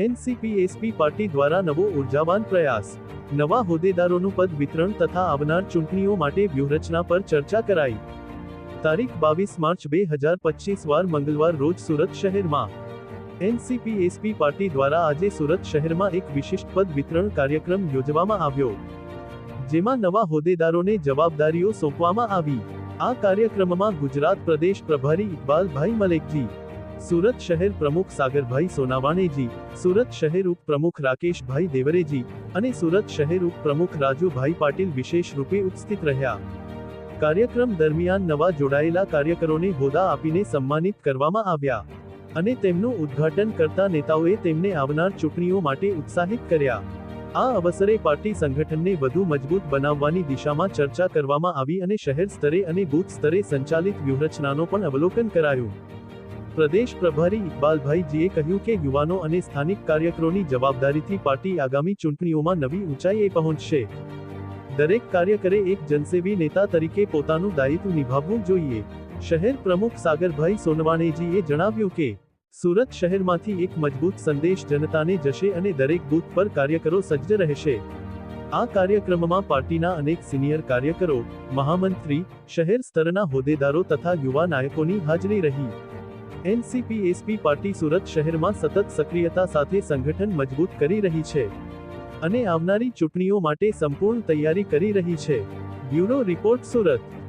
NCP-SP party દ્વારા નવો ઉર્જાવાન પ્રયાસ, નવા હોદ્દેદારોનું પદ વિતરણ તથા આવનાર ચૂંટણીઓ માટે વ્યૂહરચના પર ચર્ચા કરાઈ. તારીખ 22 માર્ચ 2025 વાર મંગળવાર રોજ સુરત શહેરમાં એનસીપી-એસપી પાર્ટી દ્વારા આજે સુરત શહેરમાં એક વિશિષ્ટ પદ વિતરણ કાર્યક્રમ યોજવામાં આવ્યો, જેમાં નવા હોદ્દેદારોને જવાબદારીઓ સોંપવામાં આવી. આ કાર્યક્રમમાં ગુજરાત પ્રદેશ પ્રભારી ઇકબાલભાઈ મલેકજી, સુરત શહેર પ્રમુખ સાગરભાઈ સોનાવાણેજી, સુરત શહેર ઉપપ્રમુખ રાકેશભાઈ દેવરેજી અને સુરત શહેર ઉપપ્રમુખ રાજુભાઈ પાટીલ વિશેષ રૂપે ઉપસ્થિત રહ્યા. કાર્યક્રમ દરમિયાન નવા જોડાયેલા કાર્યકરોને હોદ્દા આપીને સન્માનિત કરવામાં આવ્યા અને તેમનું ઉદ્ઘાટન કરતા નેતાઓએ તેમને આવનાર ચૂંટણીઓ માટે ઉત્સાહિત કર્યા. આ અવસરે પાર્ટી સંગઠનને વધુ મજબૂત બનાવવાની દિશામાં ચર્ચા કરવામાં આવી અને શહેર સ્તરે અને બૂથ સ્તરે સંચાલિત વ્યૂહરચનાનો પણ અવલોકન કરાયું. પ્રદેશ પ્રભારી ઇકબાલભાઈજીએ કહ્યું કે યુવાનો અને સ્થાનિક કાર્યકરોની જવાબદારીથી પાર્ટી આગામી ચૂંટણીઓમાં નવી ઊંચાઈએ પહોંચશે. દરેક કાર્યકરે એક જનસેવી નેતા તરીકે પોતાનું દાયિત્વ નિભાવવું જોઈએ. શહેર પ્રમુખ સાગરભાઈ સોનવાણેજીએ જણાવ્યું કે સુરત શહેરમાંથી એક મજબૂત સંદેશ જનતાને જશે અને દરેક બૂથ પર કાર્યકરો સજ્જ રહેશે. આ કાર્યક્રમમાં પાર્ટીના અનેક સિનિયર કાર્યકરો, મહામંત્રી, શહેર સ્તરના હોદ્દેદારો તથા યુવા નાયકોની હાજરી રહી. એનસીપી-એસપી પાર્ટી સુરત શહેરમાં સતત સક્રિયતા સાથે સંગઠન મજબૂત કરી રહી છે અને આવનારી ચૂંટણીઓ માટે સંપૂર્ણ તૈયારી કરી રહી છે. Bureau report, Surat.